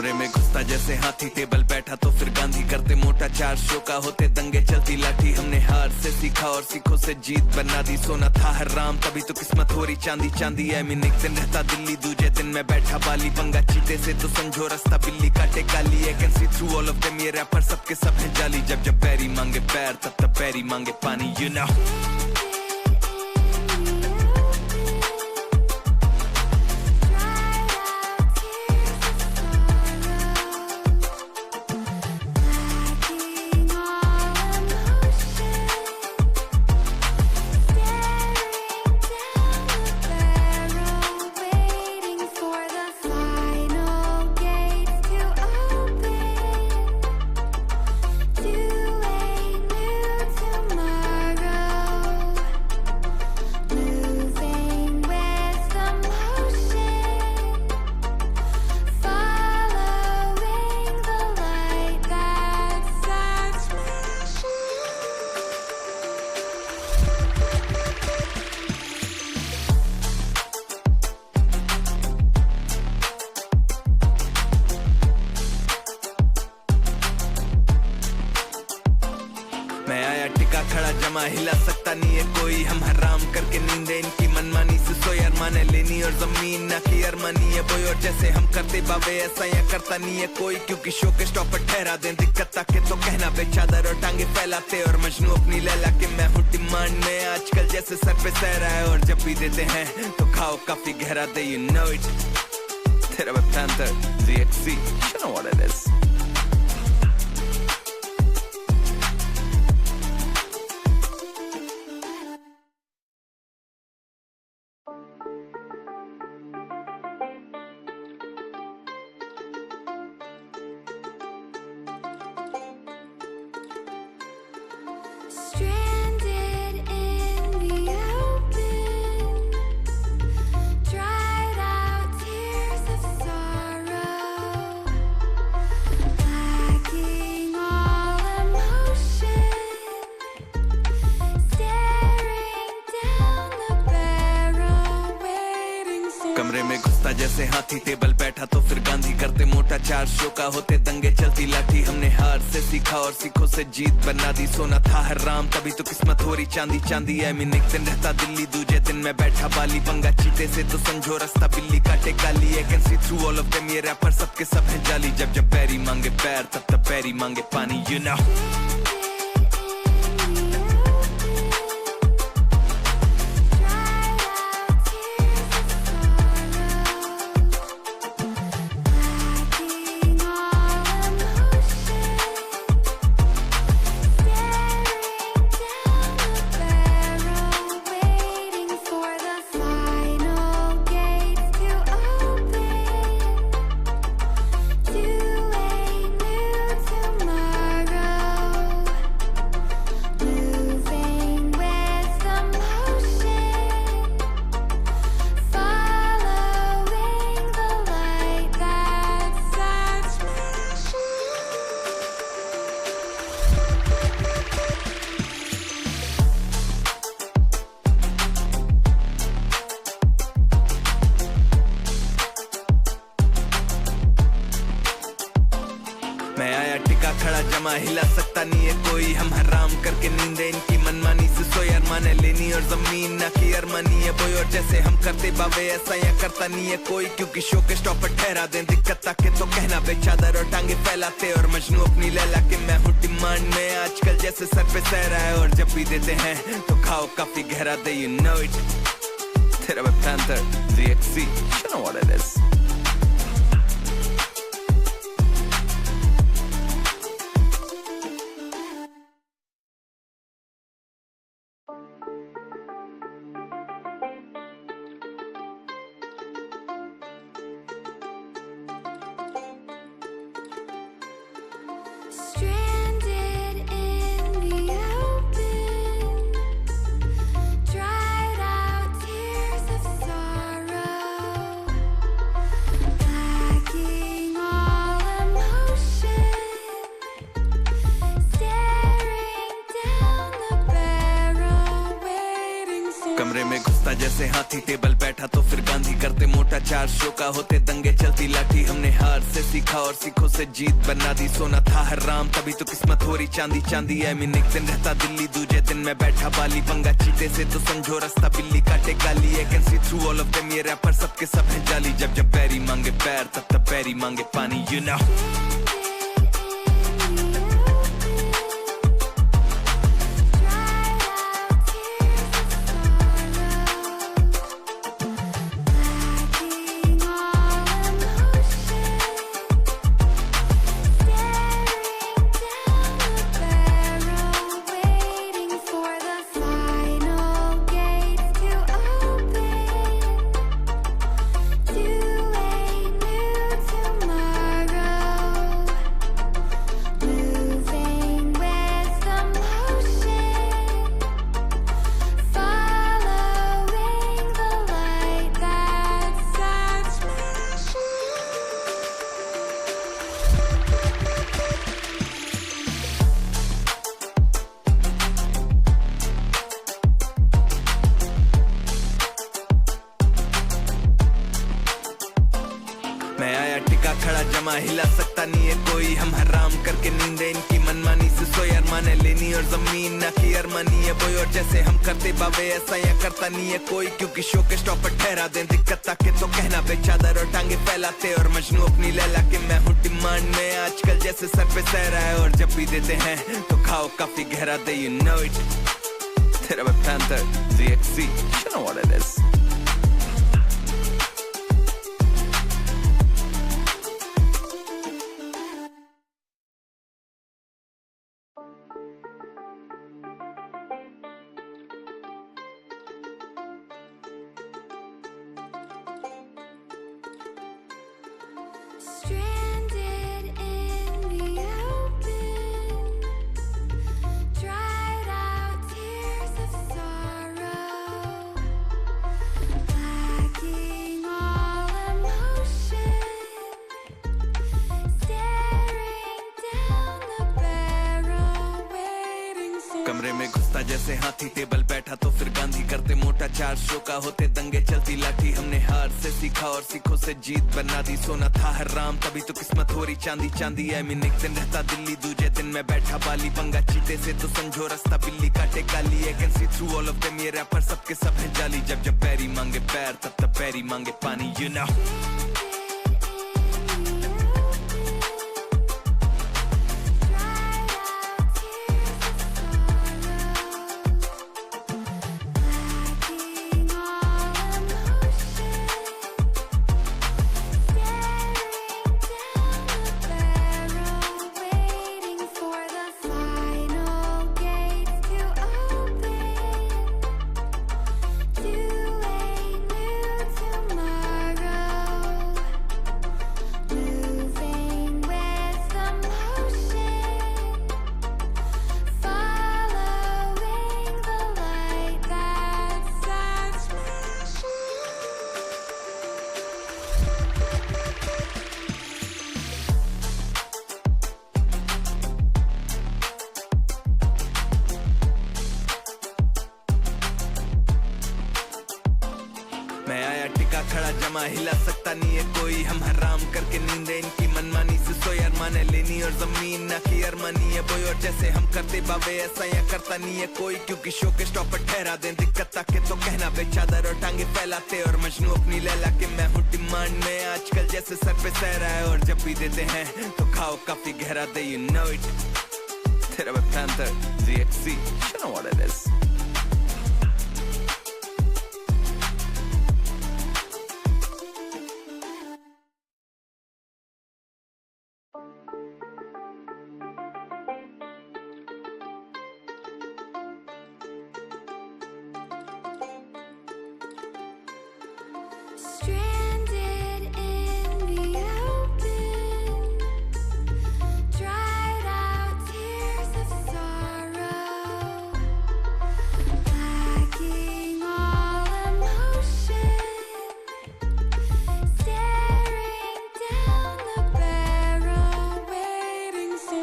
कमरे में घुसता जैसे हाथी, टेबल बैठा तो फिर गांधी, करते मोटा चार शो का होते दंगे, चलती लाठी। हमने हार से सीखा और सीखों से जीत बना दी, सोना था हराम तभी तो किस्मत हो रही चांदी चांदी। आई मीन एक दिन रहता दिल्ली, दूजे दिन मैं बैठा बाली, पंगा चीते से तो समझो रास्ता बिल्ली काटे काली। I can see through all of them, ये रैपर सबके सब है जाली। जब जब पैरी मांगे पैर तब तब पैरी मांगे पानी, यू नो। मैं आया टिका खड़ा जमा, हिला सकता नहीं है कोई। हम हराम करके नींदे इनकी मनमानी से सोए, अरमाने लेनी और जमीन ना की अरमानी है बोई। और जैसे हम करते बाबे ऐसा या करता नहीं है कोई, क्योंकि शो के स्टॉप पर ठहरा दें दिक्कत ताके तो कहना पे चादर और टांगे फैलाते। और मजनू अपनी लैला के मैं हूँ डिमांड में, आजकल जैसे सर पे सह रहा है। और जब भी देते हैं तो खाओ काफी गहरा दे, यू नो इट। तेरा panther ZXC, you know what it is. कमरे में घुसता जैसे हाथी, टेबल बैठा तो फिर गांधी, करते मोटा चार शो का होते दंगे, चलती लाठी। हमने हार से सीखा और सीखों से जीत बना दी, सोना था हराम तभी तो किस्मत हो रही चांदी चांदी। आई मीन एक दिन रहता दिल्ली, दूजे दिन मैं बैठा बाली, पंगा चीते से तो समझो रास्ता बिल्ली काटे काली। I can see through all of them, ये रैपर सबके सब है जाली। जब जब पैरी मांगे पैर तब तब पैरी मांगे पानी, यू नो। मैं आया टिका खड़ा जमा, हिला सकता नहीं है कोई। हम हराम करके नींदे इनकी मनमानी से सोए, अरमाने लेनी और जमीन ना की अरमानी है बोई। और जैसे हम करते बाबे ऐसा या करता नहीं है कोई, क्योंकि शो के स्टॉप पर ठहरा दें दिक्कत ताके तो कहना पे चादर और टांगे फैलाते। और मजनू अपनी लैला के मैं हूँ डिमांड में, आजकल जैसे सर पे सह रहा है। और जब भी देते हैं तो खाओ काफी गहरा दे, यू नो इट। तेरा panther ZXC, you know what it is. जैसे हाथी टेबल बैठा तो फिर गांधी करते मोटा, 4 शो का होते दंगे चलती लाठी। हमने हार से सीखा और सीखों से जीत बना दी, सोना था हराम तभी तो किस्मत हो रही चांदी चांदी। आई मीन एक दिन रहता दिल्ली, दूजे दिन मैं बैठा बाली, पंगा चीते से तो समझो रास्ता बिल्ली काटे गाली। आई can see through all of them, ये रैपर सबके सब हैं जाली। जब जब पैरी मांगे पैर तब तब पैरी मांगे पानी, यू नो। मैं आया टिका खड़ा जमा, हिला सकता नहीं है कोई। हम हराम करके नींदे इनकी मनमानी से सोई। अरमाने लेनी और जमीन ना की अरमानी है बोई, और जैसे हम करते बाबे ऐसा या करता नहीं है कोई। क्योंकि शो के स्टॉप पर ठहरा दें दिक्कत ताकि तो कहना पे चादर और टांगे फैलाते। और मजनू अपनी लैला के मैं हूँ डिमांड में, आजकल जैसे सर पे सह रहा है। और जब भी देते हैं तो खाओ काफी गहरा दे, you know it। तेरा मैं panther ZXC, you know what it is। कमरे में घुसता जैसे हाथी टेबल बैठा तो फिर गांधी करते मोटा, 4 शो का होते दंगे चलती लाठी। हमने हार से सीखा और सीखों से जीत बना दी, सोना था हराम तभी तो किस्मत हो रही चांदी चांदी। आई मीन एक दिन रहता दिल्ली, दूजे दिन मैं बैठा बाली, पंगा चीते से तो समझो रास्ता बिल्ली काटे गाली। आई can see through all of them, ये रैपर सबके सब हैं जाली। जब जब पैरी मांगे पैर तब तब पैरी मांगे पानी, यू नो। मैं आया टिका खड़ा जमा, हिला सकता नहीं है कोई। हम हराम करके नींदे इनकी मनमानी से सोई। अरमाने लेनी और जमीन ना की अरमानी है बोई, और जैसे हम करते बाबे ऐसा या करता नहीं है कोई। क्योंकि शो के स्टॉप पर ठहरा दें दिक्कत ताकि तो कहना पे चादर और टांगे फैलाते। और मजनू अपनी लैला के मैं हूँ डिमांड में, आजकल जैसे सर पे सह रहा है। और जब भी देते हैं तो खाओ काफी गहरा दे, you know it। तेरा मैं panther ZXC, you know what it is।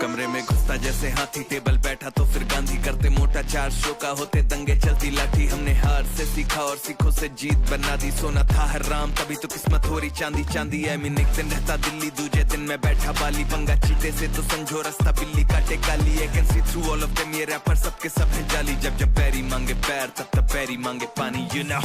कमरे में घुसता जैसे हाथी, टेबल बैठा तो फिर गांधी, करते मोटा चार शो का होते दंगे चलती लाठी। हमने हार से सीखा और सीखों से जीत बना दी, सोना था हराम तभी तो किस्मत हो रही चांदी चांदी। आई मीन एक दिन रहता दिल्ली, दूजे दिन मैं बैठा बाली, पंगा चीते से तो समझो रास्ता बिल्ली काटे काली। I can see through all of them, ये रैपर सबके सब है जाली। जब जब पैरी मांगे पैर तब तब पैरी मांगे पानी, यू नो।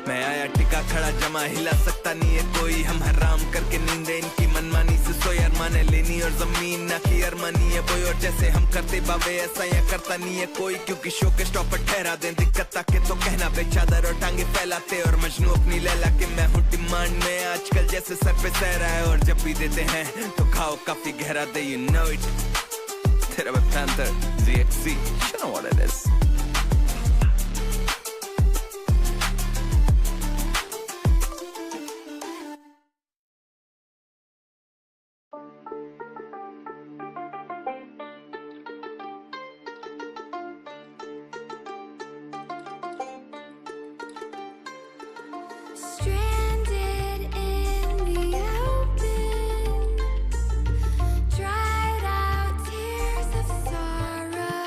मैं आया टिका खड़ा जमा, हिला सकता नहीं है कोई। हम हराम करके नींदे इनकी मनमानी से सोए। अरमान है लेनी और जमीन ना की अरमानी है बोई, और जैसे हम करते बाबे ऐसा या करता नहीं है कोई। क्योंकि शो के स्टॉप पर ठहरा दें दिक्कत ताकि तो कहना बेचादर और टांगे फैलाते। और मजनू अपनी लैला के मैं हूँ डिमांड में, आजकल जैसे सर पे सहरा है। और जब भी देते हैं तो खाओ काफी गहरा दे, you know it। तेरा Panther, ZXC, you know what it is। Stranded in the open, dried out tears of sorrow,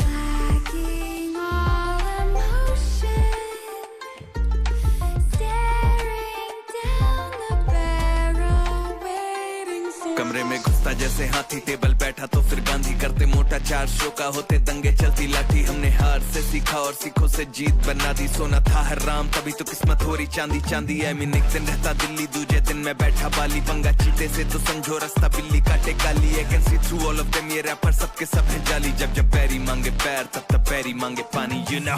lacking all emotion, staring down the barrel, waiting for। कमरे में घुसता जैसे हाथी, टेबल बैठा तो फिर गांधी, करते मोटा चार शो का होते दंगे चलती लाठी। हमने हार से सीखा और सीखों से जीत बना दी, सोना था हराम तभी तो किस्मत हो रही चांदी चांदी। आई मीन एक दिन रहता दिल्ली, दूजे दिन मैं बैठा बाली, पंगा चीते से तो समझो रास्ता बिल्ली काटे काली। I can see through all of them, ये रैपर सबके सब है जाली। जब जब पैरी मांगे पैर तब तब पैरी मांगे पानी, यू नो।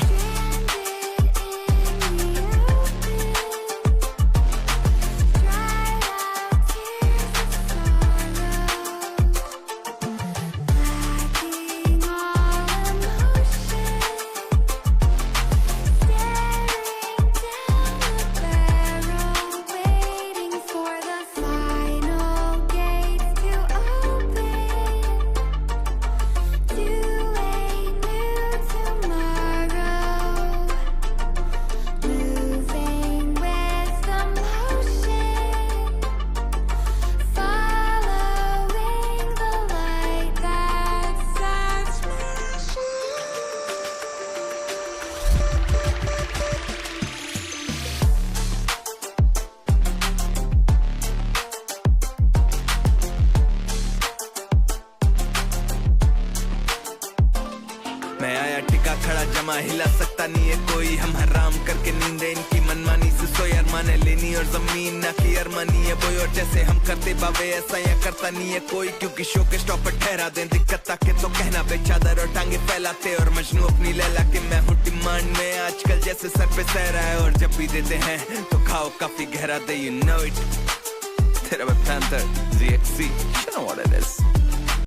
मैं आया टिका खड़ा जमा, हिला सकता नहीं है कोई। हम हराम करके नींदे इनकी मनमानी से सोए। अरमान है लेनी और जमीन ना की अरमानी है बोई, और जैसे हम करते बाबे ऐसा या करता नहीं है कोई। क्योंकि शो के स्टॉप पर ठहरा दें दिक्कत ताकि तो कहना बेचादर और टांगे फैलाते। और मजनू अपनी लैला के मैं हूँ डिमांड में, आजकल जैसे सर पे सहरा है। और जब भी देते हैं तो खाओ काफी गहरा दे, you know it। तेरा Panther, ZXC, you know what it is।